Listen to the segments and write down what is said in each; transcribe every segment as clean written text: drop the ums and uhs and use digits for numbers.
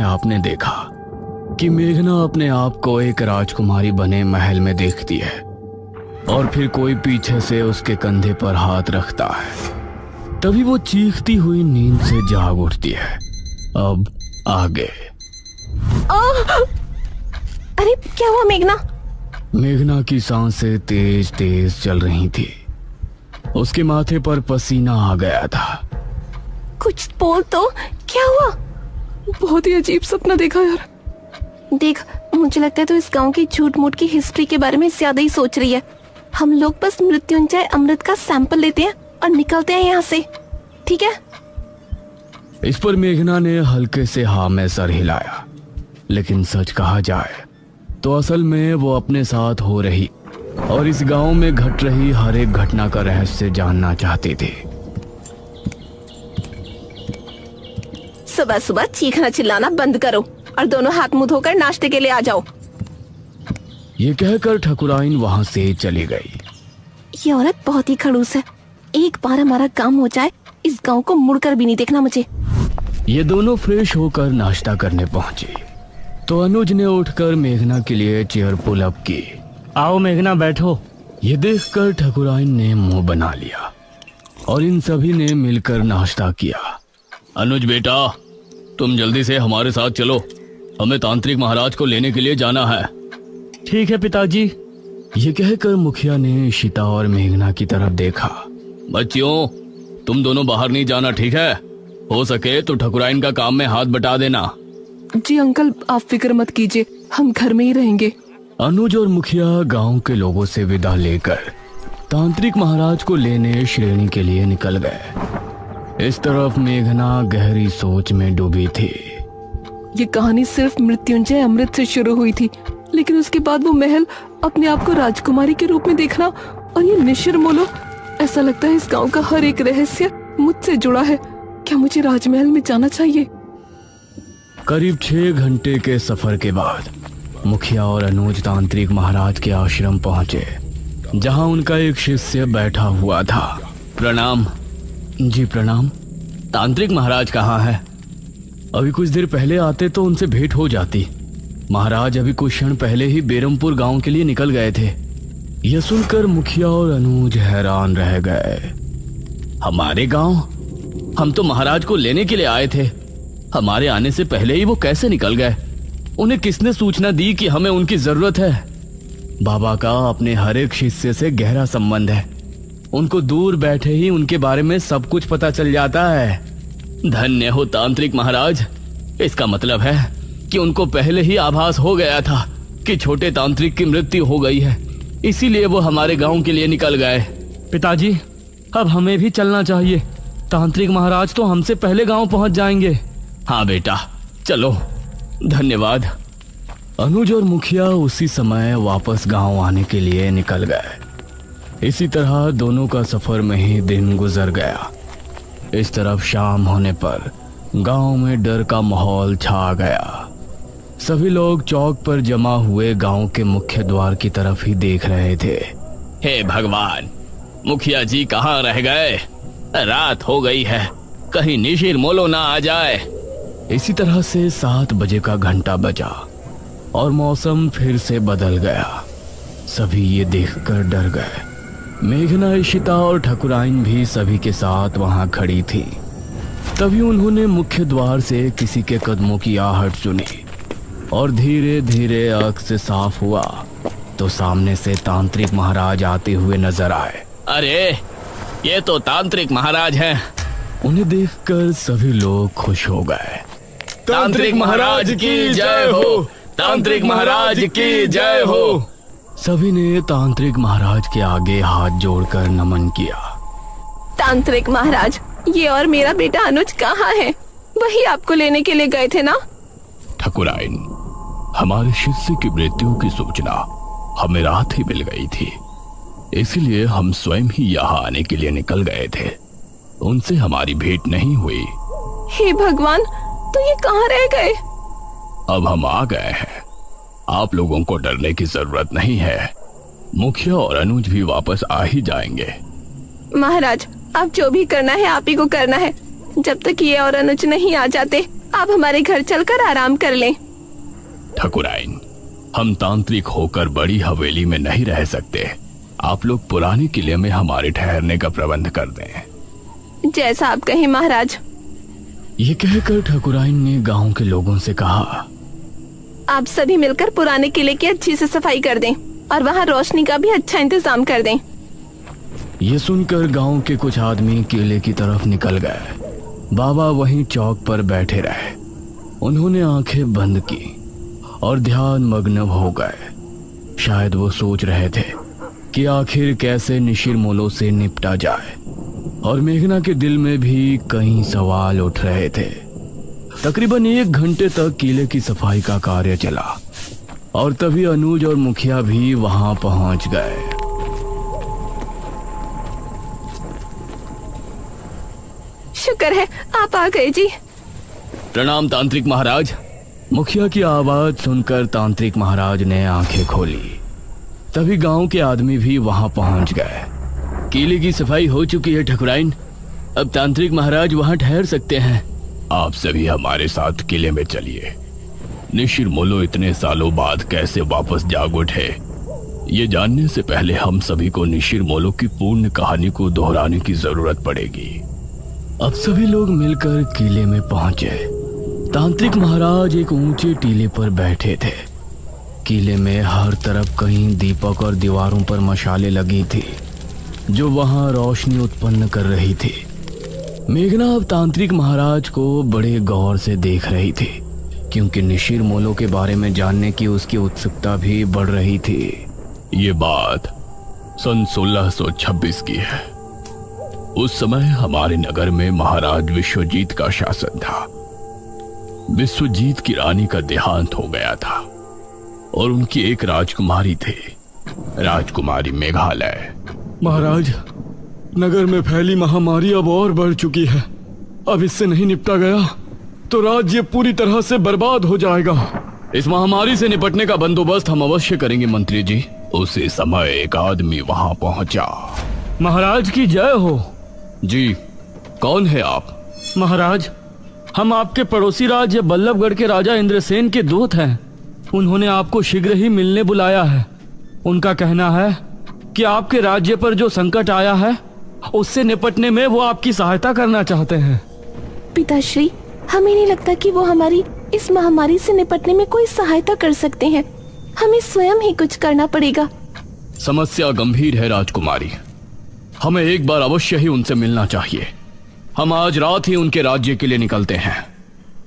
समय आपने देखा कि मेघना अपने आप को एक राजकुमारी बने महल में देखती है और फिर कोई पीछे से उसके कंधे पर हाथ रखता है। तभी वो चीखती हुई नींद से जाग उठती है। अब आगे। अरे क्या हुआ मेघना? मेघना की सांसें तेज तेज चल रही थी। उसके माथे पर पसीना आ गया था। कुछ बोल तो, क्या हुआ? बहुत ही अजीब सपना देखा यार। देख, मुझे लगता है तो इस गांव की झूठ मूठ की हिस्ट्री के बारे में ज्यादा ही सोच रही है। हम लोग बस मृत्युंजय अमृत का सैंपल लेते हैं और निकलते हैं यहाँ से, ठीक है? इस पर मेघना ने हल्के से हाँ में सर हिलाया। लेकिन सच कहा जाए तो असल में वो अपने साथ हो रही और इस गांव में घट रही हर एक घटना का रहस्य जानना चाहती थी। सुबह सुबह चीखना चिल्लाना बंद करो और दोनों हाथ मुंह धोकर नाश्ते के लिए आ जाओ। ये कहकर ठकुराइन वहां से चली गई। ये औरत बहुत ही खड़ूस है। एक बार हमारा काम हो जाए, इस गांव को मुड़कर भी नहीं देखना मुझे। ये दोनों फ्रेश होकर नाश्ता करने पहुंची तो अनुज ने उठकर मेघना के लिए चेयर पुल अप की। आओ मेघना, बैठो। ये देखकर ठकुराइन ने मुंह बना लिया और इन सभी ने मिलकर नाश्ता किया। अनुज बेटा, तुम जल्दी से हमारे साथ चलो, हमें तांत्रिक महाराज को लेने के लिए जाना है। ठीक है पिताजी। ये कहकर मुखिया ने इशिता और मेघना की तरफ देखा। बच्चियों, तुम दोनों बाहर नहीं जाना, ठीक है? हो सके तो ठकुराइन का काम में हाथ बटा देना। जी अंकल, आप फिक्र मत कीजिए, हम घर में ही रहेंगे। अनुज और मुखिया गांव के लोगों से विदा लेकर तांत्रिक महाराज को लेने श्रेणी के लिए निकल गए। इस तरफ मेघना गहरी सोच में डूबी थी। ये कहानी सिर्फ मृत्युंजय अमृत से शुरू हुई थी, लेकिन उसके बाद वो महल, अपने आप को राजकुमारी के रूप में देखना और ये निशिर मोलो, ऐसा लगता है इस गांव का हर एक रहस्य मुझसे जुड़ा है। क्या मुझे राजमहल में जाना चाहिए? करीब 6 घंटे के सफर के बाद मुखिया और अनुज तांत्रिक महाराज के आश्रम पहुंचे, जहां उनका एक शिष्य बैठा हुआ था। प्रणाम। जी प्रणाम। तांत्रिक महाराज कहाँ है? अभी कुछ देर पहले आते तो उनसे भेंट हो जाती। महाराज अभी कुछ क्षण पहले ही बेरमपुर गांव के लिए निकल गए थे। यह सुनकर मुखिया और अनुज हैरान रह गए। हमारे गांव? हम तो महाराज को लेने के लिए आए थे। हमारे आने से पहले ही वो कैसे निकल गए? उन्हें किसने सूचना दी कि हमें उनकी जरूरत है? बाबा का अपने हर एक शिष्य से गहरा संबंध है। उनको दूर बैठे ही उनके बारे में सब कुछ पता चल जाता है। धन्य हो तांत्रिक महाराज। इसका मतलब है कि उनको पहले ही आभास हो गया था कि छोटे तांत्रिक की मृत्यु हो गई है, इसीलिए वो हमारे गांव के लिए निकल गए। पिताजी, अब हमें भी चलना चाहिए। तांत्रिक महाराज तो हमसे पहले गांव पहुंच जाएंगे। हाँ बेटा, चलो। धन्यवाद। अनुज और मुखिया उसी समय वापस गांव आने के लिए निकल गए। इसी तरह दोनों का सफर में ही दिन गुजर गया। इस तरफ शाम होने पर गांव में डर का माहौल छा गया। सभी लोग चौक पर जमा हुए गांव के मुख्य द्वार की तरफ ही देख रहे थे। हे भगवान, मुखिया जी कहाँ रह गए? रात हो गई है, कहीं निशिर मोलो ना आ जाए। इसी तरह से 7 बजे का घंटा बजा और मौसम फिर से बदल गया। सभी ये देखकर डर गए। मेघना, इशिता और ठकुराइन भी सभी के साथ वहां खड़ी थी। तभी उन्होंने मुख्य द्वार से किसी के कदमों की आहट सुनी और धीरे धीरे आंख से साफ हुआ तो सामने से तांत्रिक महाराज आते हुए नजर आए। अरे, ये तो तांत्रिक महाराज हैं। उन्हें देखकर सभी लोग खुश हो गए। तांत्रिक महाराज की जय हो! तांत्रिक महाराज की जय हो! सभी ने तांत्रिक महाराज के आगे हाथ जोड़कर नमन किया। तांत्रिक महाराज, ये और मेरा बेटा अनुज कहाँ है? वही आपको लेने के लिए गए थे ना? ठकुराइन, हमारे शिष्य की मृत्यु की सूचना हमें रात ही मिल गई थी, इसलिए हम स्वयं ही यहाँ आने के लिए निकल गए थे। उनसे हमारी भेंट नहीं हुई। हे भगवान, तो ये कहाँ रह गए? अब हम आ गए हैं। आप लोगों को डरने की जरूरत नहीं है। मुखिया और अनुज भी वापस आ ही जाएंगे। महाराज, आप जो भी करना है आप ही को करना है। जब तक ये और अनुज नहीं आ जाते आप हमारे घर चलकर आराम कर लें। ठकुराइन, हम तांत्रिक होकर बड़ी हवेली में नहीं रह सकते। आप लोग पुराने किले में हमारे ठहरने का प्रबंध कर दें। जैसा आप कहें महाराज। ये कहकर ठकुराइन ने गांव के लोगों से कहा, आप सभी मिलकर पुराने किले की अच्छी से सफाई कर दें और वहाँ रोशनी का भी अच्छा इंतजाम कर दें। ये सुनकर गांव के कुछ आदमी किले की तरफ निकल गए। बाबा वहीं चौक पर बैठे रहे। उन्होंने आंखें बंद की और ध्यान मग्न हो गए। शायद वो सोच रहे थे कि आखिर कैसे निशिरमोलो से निपटा जाए, और मेघना के दिल में भी कई सवाल उठ रहे थे। तकरीबन 1 घंटे तक किले की सफाई का कार्य चला और तभी अनुज और मुखिया भी वहां पहुंच गए। शुक्र है आप आ गए जी। प्रणाम तांत्रिक महाराज। मुखिया की आवाज सुनकर तांत्रिक महाराज ने आंखें खोली। तभी गांव के आदमी भी वहां पहुंच गए। किले की सफाई हो चुकी है ठकुराइन, अब तांत्रिक महाराज वहां ठहर सकते हैं। आप सभी हमारे साथ किले में चलिए। निशिरमोलो इतने सालों बाद कैसे वापस जाग उठे, ये जानने से पहले हम सभी को निशिरमोलो की पूर्ण कहानी को दोहराने की जरूरत पड़ेगी। अब सभी लोग मिलकर किले में पहुंचे। तांत्रिक महाराज एक ऊंचे टीले पर बैठे थे। किले में हर तरफ कहीं दीपक और दीवारों पर मशालें लगी थी जो वहां रोशनी उत्पन्न कर रही थी। मेघना अब तांत्रिक महाराज को बड़े गौर से देख रही थी, क्योंकि निशिरमोलो के बारे में जानने की उसकी उत्सुकता भी बढ़ रही थी। ये बात सन 1626 की है। उस समय हमारे नगर में महाराज विश्वजीत का शासन था। विश्वजीत की रानी का देहांत हो गया था और उनकी एक राजकुमारी थी, राजकुमारी मेघालय। महाराज, नगर में फैली महामारी अब और बढ़ चुकी है। अब इससे नहीं निपटा गया तो राज्य पूरी तरह से बर्बाद हो जाएगा। इस महामारी से निपटने का बंदोबस्त हम अवश्य करेंगे मंत्री जी। उसी समय एक आदमी वहां पहुंचा। महाराज की जय हो। जी, कौन है आप? महाराज, हम आपके पड़ोसी राज्य बल्लभगढ़ के राजा इंद्रसेन के दूत हैं। उन्होंने आपको शीघ्र ही मिलने बुलाया है। उनका कहना है कि आपके राज्य पर जो संकट आया है उससे निपटने में वो आपकी सहायता करना चाहते हैं। पिताश्री, हमें नहीं लगता कि वो हमारी इस महामारी से निपटने में कोई सहायता कर सकते हैं। हमें स्वयं ही कुछ करना पड़ेगा। समस्या गंभीर है राजकुमारी, हमें एक बार अवश्य ही उनसे मिलना चाहिए। हम आज रात ही उनके राज्य के लिए निकलते हैं।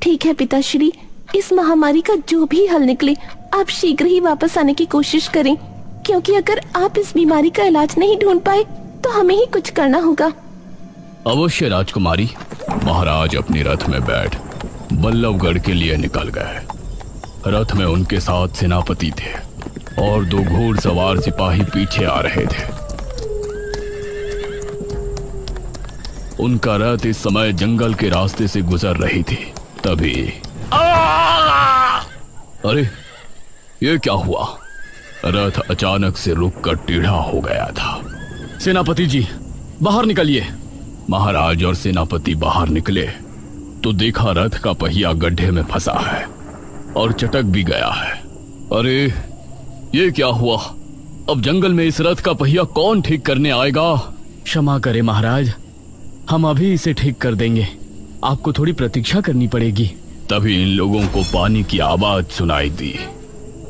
ठीक है पिताश्री, इस महामारी का जो भी हल निकले आप शीघ्र ही वापस आने की कोशिश करें, क्योंकि अगर आप इस बीमारी का इलाज नहीं ढूंढ पाए तो हमें ही कुछ करना होगा। अवश्य राजकुमारी। महाराज अपनी रथ में बैठ बल्लभगढ़ के लिए निकल गए। रथ में उनके साथ सेनापति थे और 2 घोड़सवार सिपाही पीछे आ रहे थे। उनका रथ इस समय जंगल के रास्ते से गुजर रही थी। तभी अरे, ये क्या हुआ? रथ अचानक से रुककर टेढ़ा हो गया था। सेनापति जी, बाहर निकलिए। महाराज और सेनापति बाहर निकले तो देखा रथ का पहिया गड्ढे में फंसा है और चटक भी गया है। अरे, ये क्या हुआ? अब जंगल में इस रथ का पहिया कौन ठीक करने आएगा? क्षमा करें महाराज, हम अभी इसे ठीक कर देंगे। आपको थोड़ी प्रतीक्षा करनी पड़ेगी। तभी इन लोगों को पानी की आवाज सुनाई दी।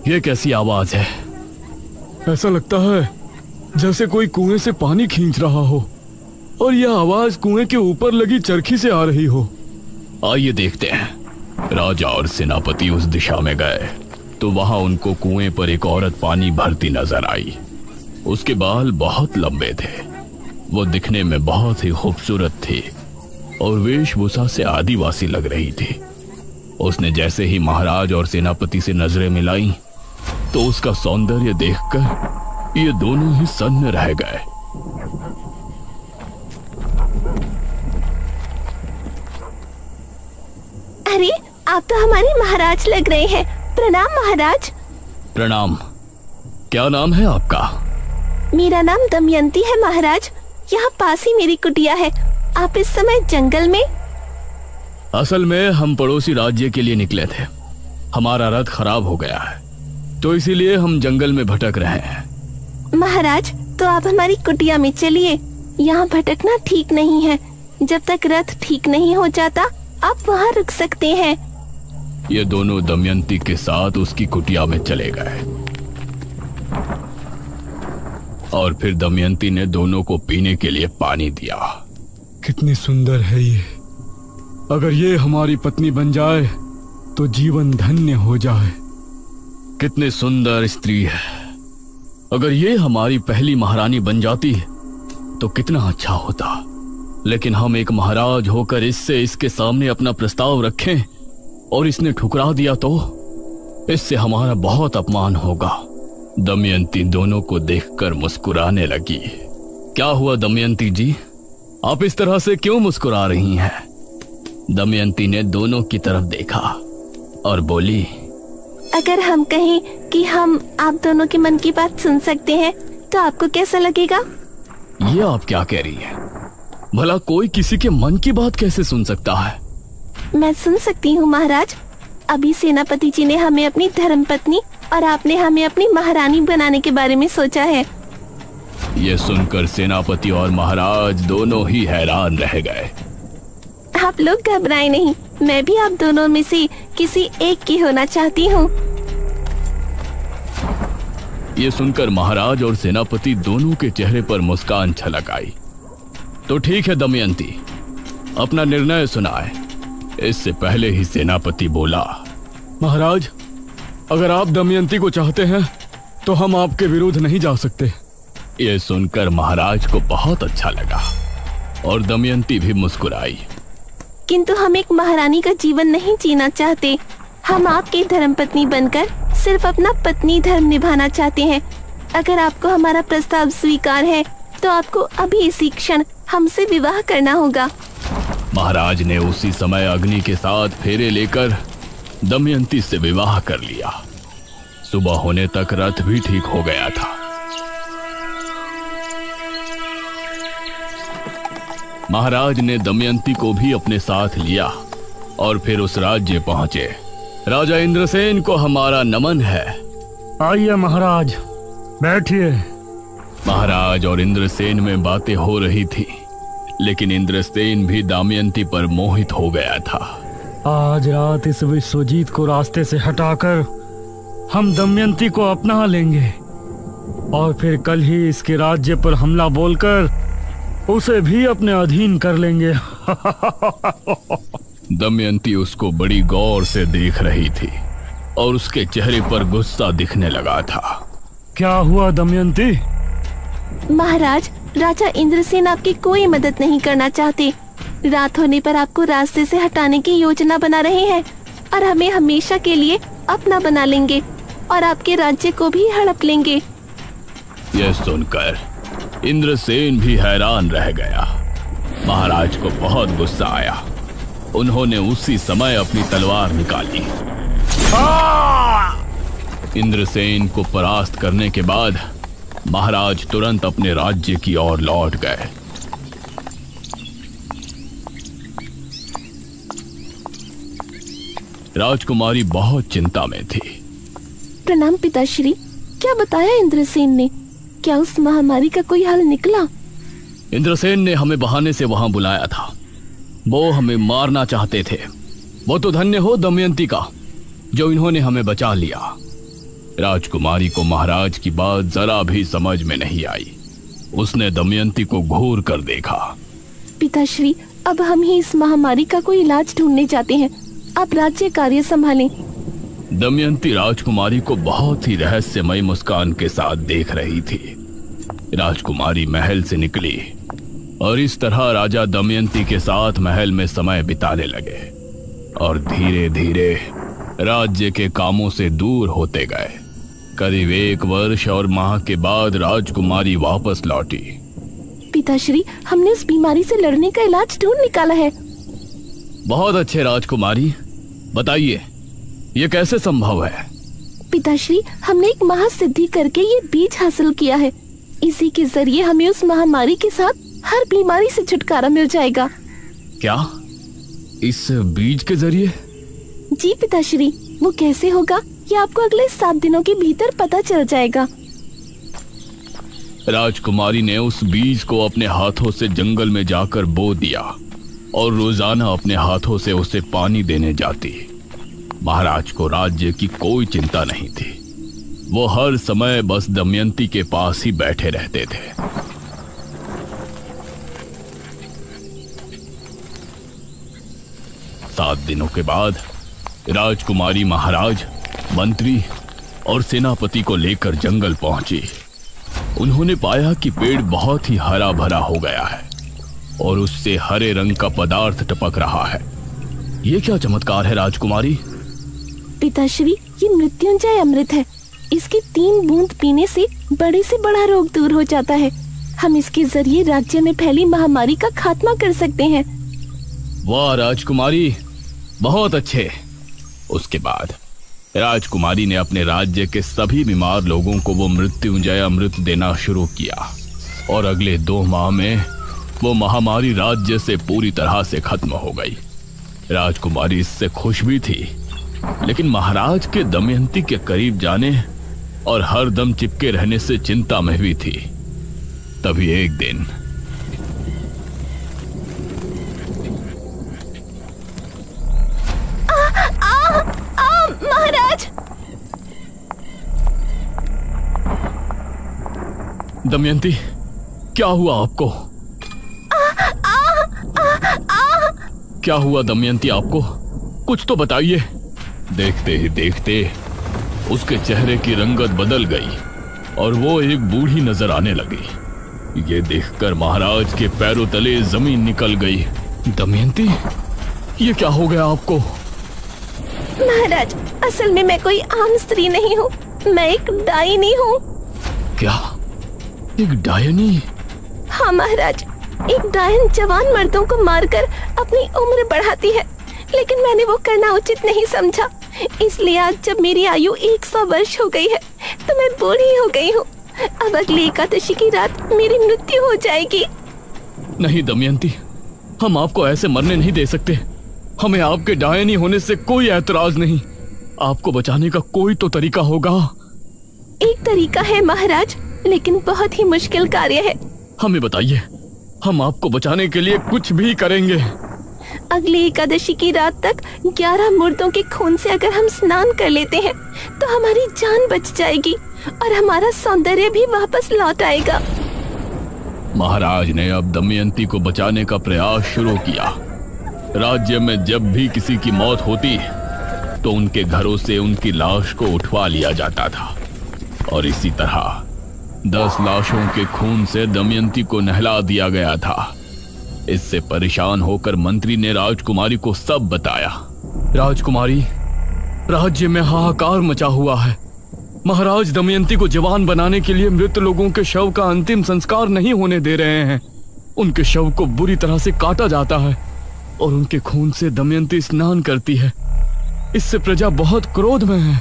ये कैसी आवाज है? ऐसा लगता है जैसे कोई कुएं से पानी खींच रहा हो, और यह आवाज कुएं के ऊपर लगी चरखी से आ रही हो। आइए देखते हैं। राजा और सेनापति उस दिशा में गए तो वहां उनको कुएं पर एक औरत पानी भरती नजर आई। उसके बाल बहुत लंबे थे, वो दिखने में बहुत ही खूबसूरत थी और वेशभूषा से आदिवासी लग रही थी। उसने जैसे ही महाराज और सेनापति से नजरें मिलाई तो उसका सौंदर्य देखकर ये दोनों ही सन्न रह गए। अरे, आप तो हमारे महाराज लग रहे हैं। प्रणाम महाराज। प्रणाम। क्या नाम है आपका? मेरा नाम दमयंती है महाराज। यहाँ पास ही मेरी कुटिया है। आप इस समय जंगल में? असल में हम पड़ोसी राज्य के लिए निकले थे। हमारा रथ खराब हो गया है, तो इसीलिए हम जंगल में भटक रहे हैं। महाराज, तो आप हमारी कुटिया में चलिए। यहाँ भटकना ठीक नहीं है। जब तक रथ ठीक नहीं हो जाता आप वहाँ रुक सकते हैं। ये दोनों दमयंती के साथ उसकी कुटिया में चले गए और फिर दमयंती ने दोनों को पीने के लिए पानी दिया। कितनी सुंदर है ये। अगर ये हमारी पत्नी बन जाए तो जीवन धन्य हो जाए। कितनी सुंदर स्त्री है। अगर ये हमारी पहली महारानी बन जाती तो कितना अच्छा होता। लेकिन हम एक महाराज होकर इसके सामने अपना प्रस्ताव रखें और इसने ठुकरा दिया तो इससे हमारा बहुत अपमान होगा। दमयंती दोनों को देखकर मुस्कुराने लगी। क्या हुआ दमयंती जी, आप इस तरह से क्यों मुस्कुरा रही हैं? दमयंती ने दोनों की तरफ देखा और बोली, अगर हम कहें कि हम आप दोनों के मन की बात सुन सकते हैं तो आपको कैसा लगेगा? ये आप क्या कह रही हैं? भला कोई किसी के मन की बात कैसे सुन सकता है? मैं सुन सकती हूँ महाराज। अभी सेनापति जी ने हमें अपनी धर्मपत्नी और आपने हमें अपनी महारानी बनाने के बारे में सोचा है। ये सुनकर सेनापति और महाराज दोनों ही हैरान रह गए। आप लोग घबराएं नहीं, मैं भी आप दोनों में से किसी एक की होना चाहती हूँ। ये सुनकर महाराज और सेनापति दोनों के चेहरे पर मुस्कान छलक आई। तो ठीक है दमयंती, अपना निर्णय सुनाए। इससे पहले ही सेनापति बोला, महाराज, अगर आप दमयंती को चाहते हैं तो हम आपके विरुद्ध नहीं जा सकते। ये सुनकर महाराज को बहुत अच्छा लगा और दमयंती भी मुस्कुराई। किंतु हम एक महारानी का जीवन नहीं जीना चाहते। हम आपकी धर्मपत्नी बनकर सिर्फ अपना पत्नी धर्म निभाना चाहते हैं। अगर आपको हमारा प्रस्ताव स्वीकार है तो आपको अभी इसी क्षण हमसे विवाह करना होगा। महाराज ने उसी समय अग्नि के साथ फेरे लेकर दमयंती से विवाह कर लिया। सुबह होने तक रथ भी ठीक हो गया था। महाराज ने दमयंती को भी अपने साथ लिया और फिर उस राज्य पहुंचे। राजा इंद्रसेन को हमारा नमन है। आइए महाराज, बैठिए। महाराज और इंद्रसेन में बातें हो रही थी, लेकिन इंद्रसेन भी दमयंती पर मोहित हो गया था। आज रात इस विश्वजीत को रास्ते से हटाकर हम दमयंती को अपना लेंगे और फिर कल ही इसके राज्य पर हमला बोलकर उसे भी अपने अधीन कर लेंगे। दमयंती उसको बड़ी गौर से देख रही थी और उसके चेहरे पर गुस्सा दिखने लगा था। क्या हुआ दमयंती? महाराज, राजा इंद्रसेन आपकी कोई मदद नहीं करना चाहते। रात होने पर आपको रास्ते से हटाने की योजना बना रहे हैं और हमें हमेशा के लिए अपना बना लेंगे और आपके राज्य को भी हड़प लेंगे। यह सुनकर इंद्रसेन भी हैरान रह गया। महाराज को बहुत गुस्सा आया। उन्होंने उसी समय अपनी तलवार निकाली। इंद्रसेन को परास्त करने के बाद महाराज तुरंत अपने राज्य की ओर लौट गए। राजकुमारी बहुत चिंता में थी। प्रणाम पिताश्री। क्या बताया इंद्रसेन ने? क्या उस महामारी का कोई हल निकला? इंद्रसेन ने हमें बहाने से वहां बुलाया था। वो हमें मारना चाहते थे। वो तो धन्य हो दमयंती का जो इन्होंने हमें बचा लिया। राजकुमारी को महाराज की बात जरा भी समझ में नहीं आई। उसने दमयंती को घूर कर देखा। पिताश्री, अब हम ही इस महामारी का कोई इलाज ढूंढने जाते हैं। आप राज्य कार्य संभालें। दमयंती राजकुमारी को बहुत ही रहस्यमय मुस्कान के साथ देख रही थी। राजकुमारी महल से निकली और इस तरह राजा दमयंती के साथ महल में समय बिताने लगे और धीरे धीरे राज्य के कामों से दूर होते गए। करीब 1 वर्ष और माह के बाद राजकुमारी वापस लौटी। पिताश्री, हमने उस बीमारी से लड़ने का इलाज ढूंढ निकाला है। बहुत अच्छे राजकुमारी, बताइए ये कैसे संभव है? पिताश्री, हमने एक महासिद्धि करके ये बीज हासिल किया है। इसी के जरिए हमें उस महामारी के साथ हर बीमारी से छुटकारा मिल जाएगा। क्या इस बीज के जरिए? जी पिताश्री, वो कैसे होगा ये आपको अगले 7 दिनों के भीतर पता चल जाएगा। राजकुमारी ने उस बीज को अपने हाथों से जंगल में जाकर बो दिया और रोजाना अपने हाथों से उसे पानी देने जाती। महाराज को राज्य की कोई चिंता नहीं थी। वो हर समय बस दमयंती के पास ही बैठे रहते थे। 7 दिनों के बाद राजकुमारी महाराज, मंत्री और सेनापति को लेकर जंगल पहुंची। उन्होंने पाया कि पेड़ बहुत ही हरा भरा हो गया है और उससे हरे रंग का पदार्थ टपक रहा है। ये क्या चमत्कार है राजकुमारी? पिताश्री, ये मृत्युंजय अमृत है। इसकी 3 बूंद पीने से बड़ा रोग दूर हो जाता है। हम इसके जरिए राज्य में फैली महामारी का खात्मा कर सकते हैं। वाह राजकुमारी, बहुत अच्छे। उसके बाद राजकुमारी ने अपने राज्य के सभी बीमार लोगों को वो मृत्युंजय अमृत देना शुरू किया और अगले 2 माह में वो महामारी राज्य से पूरी तरह से खत्म हो गई। राजकुमारी इससे खुश भी थी, लेकिन महाराज के दमयंती के करीब जाने और हर दम चिपके रहने से चिंता में भी थी। तभी एक दिन महाराज! दमयंती, क्या हुआ आपको? क्या हुआ दमयंती आपको? कुछ तो बताइए। देखते ही देखते उसके चेहरे की रंगत बदल गई और वो एक बूढ़ी नजर आने लगी। ये देखकर महाराज के पैरों तले जमीन निकल गई। दमयंती, ये क्या हो गया आपको? महाराज, असल में मैं कोई आम स्त्री नहीं हूँ, मैं एक डायनी हूँ। क्या? एक डायनी? हाँ महाराज, एक डायन जवान मर्दों को मारकर अपनी उम्र बढ़ाती है, लेकिन मैंने वो करना उचित नहीं समझा। इसलिए आज जब मेरी आयु 100 वर्ष हो गई है तो मैं बूढ़ी हो गई हूँ। अब अगली एकादशी की रात मेरी मृत्यु हो जाएगी। नहीं दमयंती, हम आपको ऐसे मरने नहीं दे सकते। हमें आपके डायनी होने से कोई ऐतराज नहीं। आपको बचाने का कोई तो तरीका होगा। एक तरीका है महाराज, लेकिन बहुत ही मुश्किल कार्य है। हमें बताइए, हम आपको बचाने के लिए कुछ भी करेंगे। अगली एकादशी की रात तक 11 मुर्दों के खून से अगर हम स्नान कर लेते हैं तो हमारी जान बच जाएगी और हमारा सौंदर्य भी वापस लौट आएगा। महाराज ने अब दमयंती को बचाने का प्रयास शुरू किया। राज्य में जब भी किसी की मौत होती तो उनके घरों से उनकी लाश को उठवा लिया जाता था और इसी तरह 10 लाशों के खून से दमयंती को नहला दिया गया था। इससे परेशान होकर मंत्री ने राजकुमारी को सब बताया। राजकुमारी, राज्य में हाहाकार मचा हुआ है। महाराज दमयंती को जवान बनाने के लिए मृत लोगों के शव का अंतिम संस्कार नहीं होने दे रहे हैं। उनके शव को बुरी तरह से काटा जाता है और उनके खून से दमयंती स्नान करती है। इससे प्रजा बहुत क्रोध में है।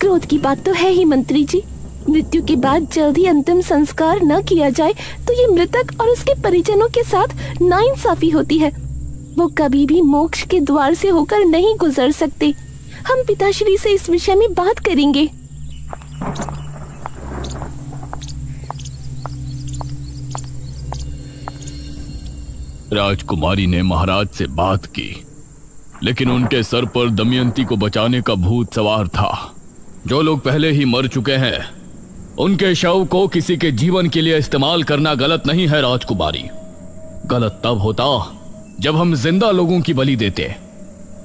क्रोध की बात तो है ही मंत्री जी। मृत्यु के बाद जल्द ही अंतिम संस्कार न किया जाए तो ये मृतक और उसके परिजनों के साथ नाइंसाफी होती है। वो कभी भी मोक्ष के द्वार से होकर नहीं गुजर सकते। हम पिताश्री से इस विषय में बात करेंगे। राजकुमारी ने महाराज से बात की, लेकिन उनके सर पर दमयंती को बचाने का भूत सवार था। जो लोग पहले ही मर चुके हैं उनके शव को किसी के जीवन के लिए इस्तेमाल करना गलत नहीं है राजकुमारी। गलत तब होता जब हम जिंदा लोगों की बलि देते।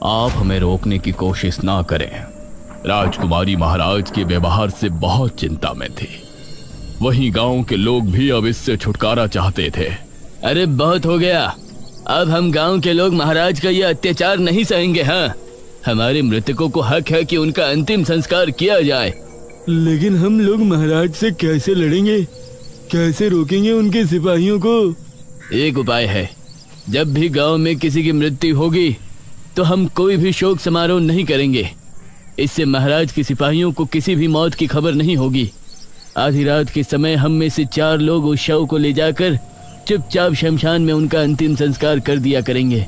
आप हमें रोकने की कोशिश ना करें। राजकुमारी महाराज के व्यवहार से बहुत चिंता में थी। वहीं गांव के लोग भी अब इससे छुटकारा चाहते थे। अरे बहुत हो गया, अब हम गांव के लोग महाराज का ये अत्याचार नहीं सहेंगे। हाँ, हमारे मृतकों को हक है कि उनका अंतिम संस्कार किया जाए। लेकिन हम लोग महाराज से कैसे लड़ेंगे? कैसे रोकेंगे उनके सिपाहियों को? एक उपाय है, जब भी गांव में किसी की मृत्यु होगी तो हम कोई भी शोक समारोह नहीं करेंगे। इससे महाराज के सिपाहियों को किसी भी मौत की खबर नहीं होगी। आधी रात के समय हम में से 4 लोग उस शव को ले जाकर चुपचाप शमशान में उनका अंतिम संस्कार कर दिया करेंगे।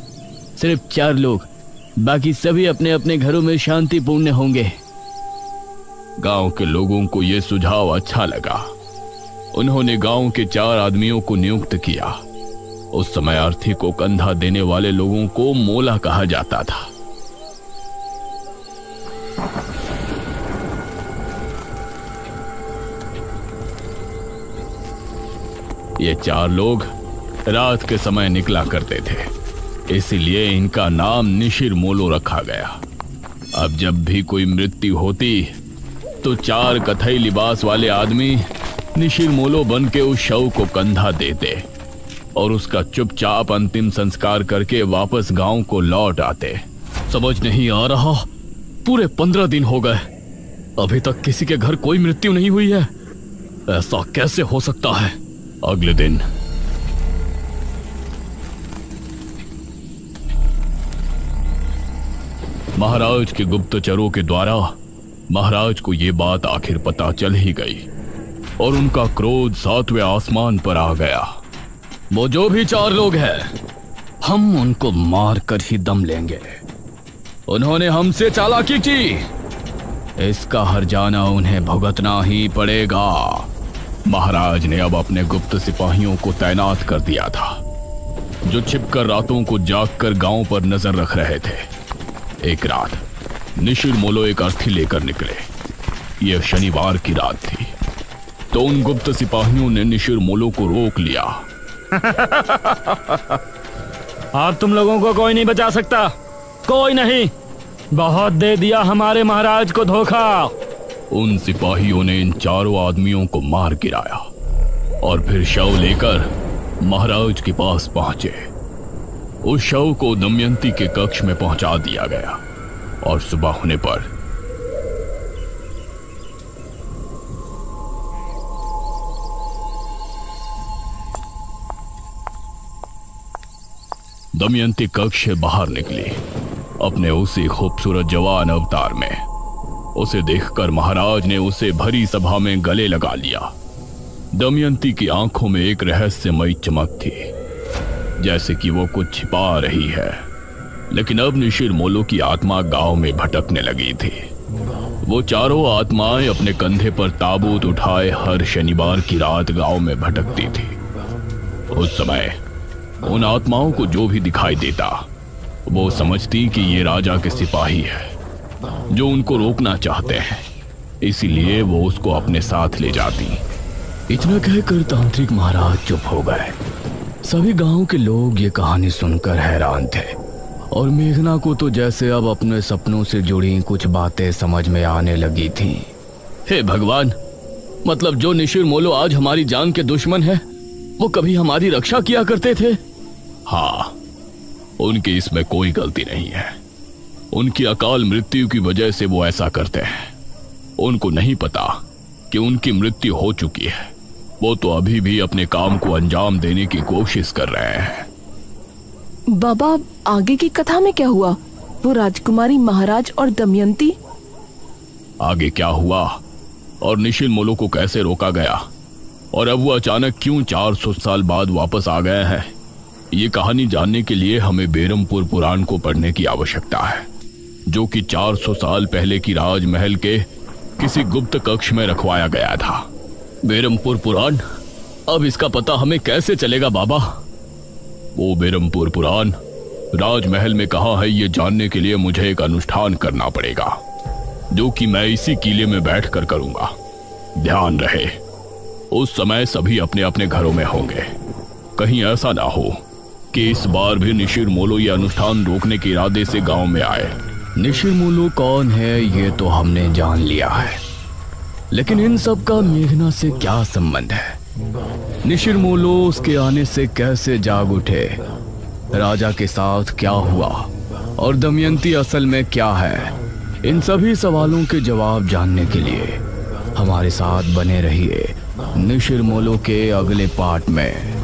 सिर्फ 4 लोग, बाकी सभी अपने अपने घरों में शांतिपूर्ण होंगे। गांव के लोगों को यह सुझाव अच्छा लगा। उन्होंने गांव के 4 आदमियों को नियुक्त किया। उस समय अर्थी को कंधा देने वाले लोगों को मोला कहा जाता था। ये 4 लोग रात के समय निकला करते थे, इसीलिए इनका नाम निशिर मोलो रखा गया। अब जब भी कोई मृत्यु होती तो 4 कथई लिबास वाले आदमी निशिर मोलो बन के उस शव को कंधा देते और उसका चुपचाप अंतिम संस्कार करके वापस गांव को लौट आते। समझ नहीं आ रहा, पूरे 15 दिन हो गए, अभी तक किसी के घर कोई मृत्यु नहीं हुई है। ऐसा कैसे हो सकता है? अगले दिन महाराज के गुप्तचरों के द्वारा महाराज को यह बात आखिर पता चल ही गई और उनका क्रोध 7वें आसमान पर आ गया। वो जो भी 4 लोग हैं, हम उनको मार कर ही दम लेंगे। उन्होंने हमसे चालाकी की, इसका हर्जाना उन्हें भुगतना ही पड़ेगा। महाराज ने अब अपने गुप्त सिपाहियों को तैनात कर दिया था, जो छिपकर रातों को जागकर गांव पर नजर रख रहे थे। एक रात निशिर मोलो एक अर्थी लेकर निकले। यह शनिवार की रात थी, तो उन गुप्त सिपाहियों ने निशिर मोलो को रोक लिया। अब तुम लोगों को कोई नहीं बचा सकता, कोई नहीं। बहुत दे दिया हमारे महाराज को धोखा। उन सिपाहियों ने इन 4 आदमियों को मार गिराया और फिर शव लेकर महाराज के पास पहुंचे। उस शव को दमयंती के कक्ष में पहुंचा दिया गया और सुबह होने पर दमयंती कक्ष से बाहर निकली अपने उसी खूबसूरत जवान अवतार में। उसे देखकर महाराज ने उसे भरी सभा में गले लगा लिया। दमयंती की आंखों में एक रहस्यमयी चमक थी, जैसे कि वो कुछ छिपा रही है। लेकिन अब निशिर मोलो की आत्मा गांव में भटकने लगी थी। वो 4 आत्माएं अपने कंधे पर ताबूत उठाए हर शनिवार की रात गांव में भटकती थी। उस समय उन आत्माओं को जो भी दिखाई देता, वो समझती कि ये राजा के सिपाही है जो उनको रोकना चाहते हैं, इसीलिए वो उसको अपने साथ ले जाती। इतना कहकर तांत्रिक महाराज चुप हो गए। सभी गांव के लोग ये कहानी सुनकर हैरान थे और मेघना को तो जैसे अब अपने सपनों से जुड़ी कुछ बातें समझ में आने लगी थी। हे भगवान, मतलब जो निशिर मोलो आज हमारी जान के दुश्मन है, वो कभी हमारी रक्षा किया करते थे। हाँ, उनकी इसमें कोई गलती नहीं है। उनकी अकाल मृत्यु की वजह से वो ऐसा करते हैं। उनको नहीं पता कि उनकी मृत्यु हो चुकी है। वो तो अभी भी अपने काम को अंजाम देने की कोशिश कर रहे हैं। बाबा, आगे की कथा में क्या हुआ? वो राजकुमारी, महाराज और दमयंती? आगे क्या हुआ और निशिर मोलो को कैसे रोका गया और अब वो अचानक क्यों 400 साल बाद वापस आ गए हैं, ये कहानी जानने के लिए हमें बेरमपुर पुराण को पढ़ने की आवश्यकता है, जो कि 400 साल पहले की राजमहल के किसी गुप्त कक्ष में रखवाया गया था। बेरमपुर पुराण? अब इसका पता हमें कैसे चलेगा बाबा? वो बेरमपुर पुराण राजमहल में कहाँ है, ये जानने के लिए मुझे एक अनुष्ठान करना पड़ेगा, जो कि मैं इसी किले में बैठकर करूंगा। ध्यान रहे, उस समय सभी अपने अपने घरों में होंगे। कहीं ऐसा ना हो कि इस बार भी निशिर मोलो ये अनुष्ठान रोकने के इरादे से गांव में आए। निशिर मोलो कौन है ये तो हमने जान लिया है, लेकिन इन सब का मेघना से क्या संबंध है? निशिर मोलो उसके आने से कैसे जाग उठे? राजा के साथ क्या हुआ और दमयंती असल में क्या है? इन सभी सवालों के जवाब जानने के लिए हमारे साथ बने रहिए निशिर मोलो के अगले पार्ट में।